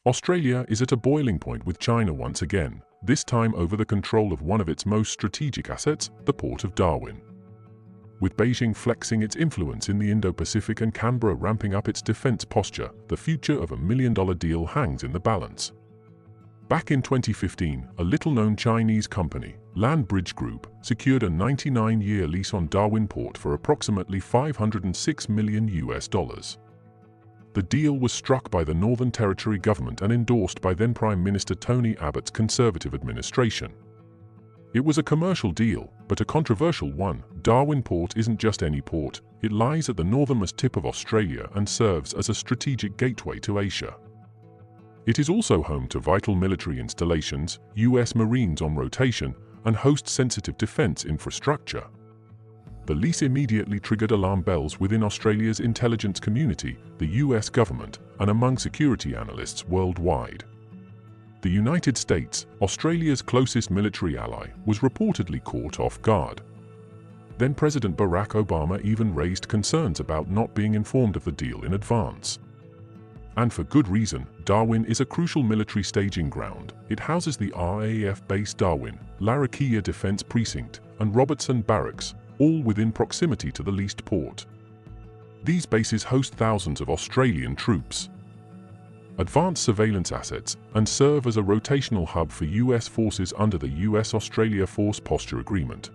Australia is at a boiling point with China once again, this time over the control of one of its most strategic assets, the port of Darwin. With Beijing flexing its influence in the Indo-Pacific and Canberra ramping up its defense posture, the future of $1 million deal hangs in the balance. Back in 2015, a little-known Chinese company, Land Bridge Group, secured a 99-year lease on Darwin Port for approximately $506 million. The deal was struck by the Northern Territory government and endorsed by then Prime Minister Tony Abbott's Conservative administration. It was a commercial deal, but a controversial one. Darwin Port isn't just any port, it lies at the northernmost tip of Australia and serves as a strategic gateway to Asia. It is also home to vital military installations, US Marines on rotation, and hosts sensitive defense infrastructure. The lease immediately triggered alarm bells within Australia's intelligence community, the US government, and among security analysts worldwide. The United States, Australia's closest military ally, was reportedly caught off guard. Then President Barack Obama even raised concerns about not being informed of the deal in advance. And for good reason. Darwin is a crucial military staging ground. It houses the RAF base Darwin, Larrakia Defence Precinct, and Robertson Barracks, all within proximity to the leased port. These bases host thousands of Australian troops, advanced surveillance assets, and serve as a rotational hub for US forces under the US-Australia Force Posture Agreement.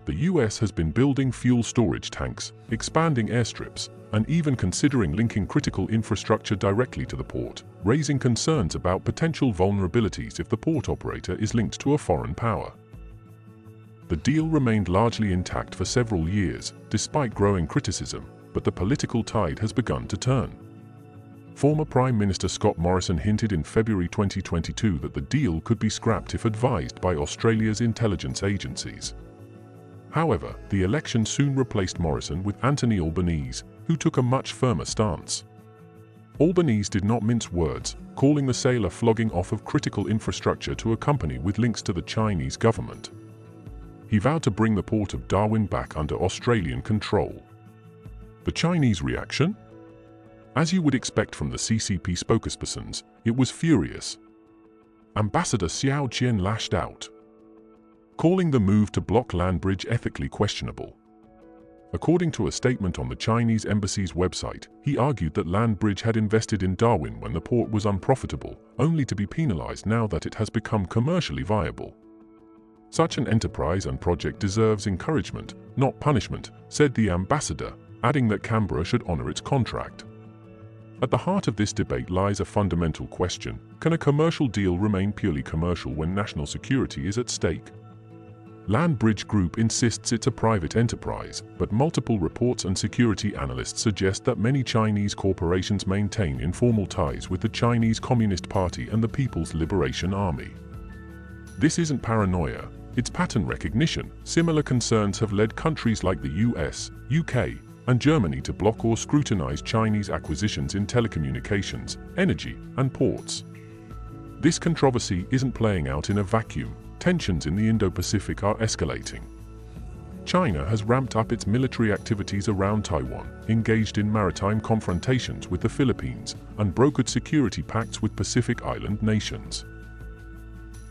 The US has been building fuel storage tanks, expanding airstrips, and even considering linking critical infrastructure directly to the port, raising concerns about potential vulnerabilities if the port operator is linked to a foreign power. The deal remained largely intact for several years, despite growing criticism, but the political tide has begun to turn. Former Prime Minister Scott Morrison hinted in February 2022 that the deal could be scrapped if advised by Australia's intelligence agencies. However, the election soon replaced Morrison with Anthony Albanese, who took a much firmer stance. Albanese did not mince words, calling the sale a flogging off of critical infrastructure to a company with links to the Chinese government. He vowed to bring the port of Darwin back under Australian control. The Chinese reaction? As you would expect from the CCP spokespersons, it was furious. Ambassador Xiao Qian lashed out, calling the move to block Land Bridge ethically questionable. According to a statement on the Chinese embassy's website, he argued that Land Bridge had invested in Darwin when the port was unprofitable, only to be penalized now that it has become commercially viable. Such an enterprise and project deserves encouragement, not punishment, said the ambassador, adding that Canberra should honor its contract. At the heart of this debate lies a fundamental question: can a commercial deal remain purely commercial when national security is at stake? Land Bridge Group insists it's a private enterprise, but multiple reports and security analysts suggest that many Chinese corporations maintain informal ties with the Chinese Communist Party and the People's Liberation Army. This isn't paranoia, it's pattern recognition. Similar concerns have led countries like the US, UK, and Germany to block or scrutinize Chinese acquisitions in telecommunications, energy, and ports. This controversy isn't playing out in a vacuum. Tensions in the Indo-Pacific are escalating. China has ramped up its military activities around Taiwan, engaged in maritime confrontations with the Philippines, and brokered security pacts with Pacific Island nations.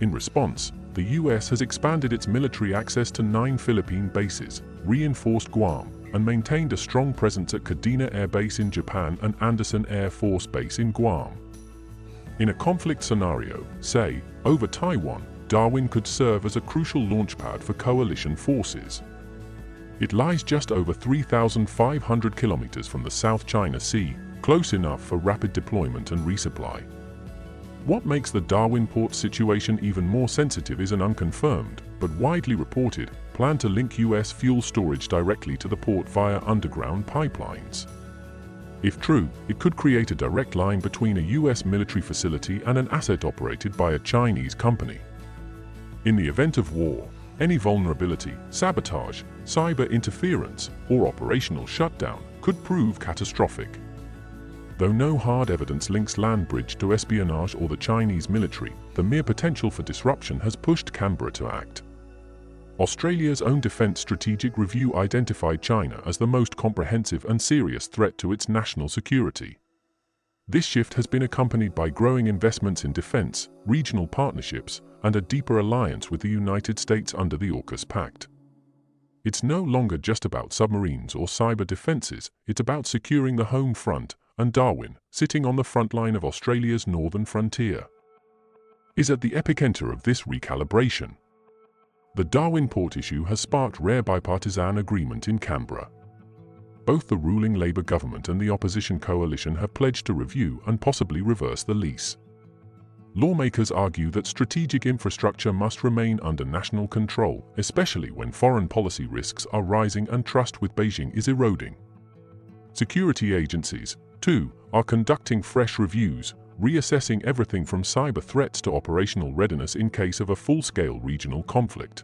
In response, the US has expanded its military access to 9 Philippine bases, reinforced Guam, and maintained a strong presence at Kadena Air Base in Japan and Andersen Air Force Base in Guam. In a conflict scenario, say, over Taiwan, Darwin could serve as a crucial launchpad for coalition forces. It lies just over 3,500 kilometers from the South China Sea, close enough for rapid deployment and resupply. What makes the Darwin port situation even more sensitive is an unconfirmed, but widely reported, plan to link US fuel storage directly to the port via underground pipelines. If true, it could create a direct line between a US military facility and an asset operated by a Chinese company. In the event of war, any vulnerability, sabotage, cyber interference, or operational shutdown could prove catastrophic. Though no hard evidence links Land Bridge to espionage or the Chinese military, the mere potential for disruption has pushed Canberra to act. Australia's own Defence Strategic Review identified China as the most comprehensive and serious threat to its national security. This shift has been accompanied by growing investments in defense, regional partnerships, and a deeper alliance with the United States under the AUKUS Pact. It's no longer just about submarines or cyber defenses, it's about securing the home front, and Darwin, sitting on the front line of Australia's northern frontier, is at the epicenter of this recalibration. The Darwin port issue has sparked rare bipartisan agreement in Canberra. Both the ruling Labour government and the opposition coalition have pledged to review and possibly reverse the lease. Lawmakers argue that strategic infrastructure must remain under national control, especially when foreign policy risks are rising and trust with Beijing is eroding. Security agencies, too, are conducting fresh reviews, reassessing everything from cyber threats to operational readiness in case of a full-scale regional conflict.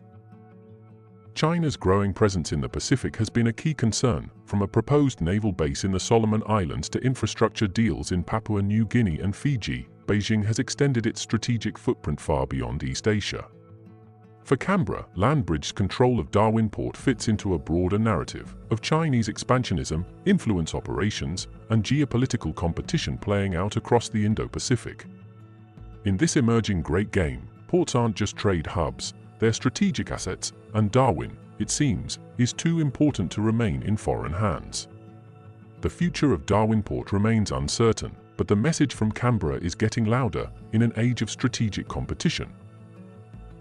China's growing presence in the Pacific has been a key concern, from a proposed naval base in the Solomon Islands to infrastructure deals in Papua New Guinea and Fiji. Beijing has extended its strategic footprint far beyond East Asia. For Canberra, land bridge control of Darwin Port fits into a broader narrative of Chinese expansionism, influence operations, and geopolitical competition playing out across the Indo-Pacific. In this emerging great game, ports aren't just trade hubs, they're strategic assets, and Darwin, it seems, is too important to remain in foreign hands. The future of Darwin Port remains uncertain, but the message from Canberra is getting louder in an age of strategic competition.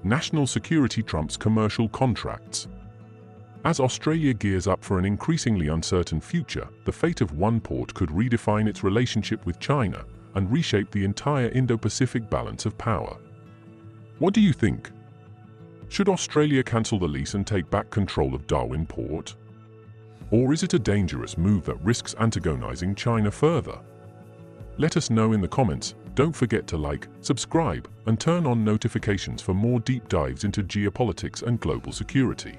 National security trumps commercial contracts. As Australia gears up for an increasingly uncertain future, the fate of one port could redefine its relationship with China and reshape the entire Indo-Pacific balance of power. What do you think? Should Australia cancel the lease and take back control of Darwin Port? Or is it a dangerous move that risks antagonizing China further? Let us know in the comments. Don't forget to like, subscribe, and turn on notifications for more deep dives into geopolitics and global security.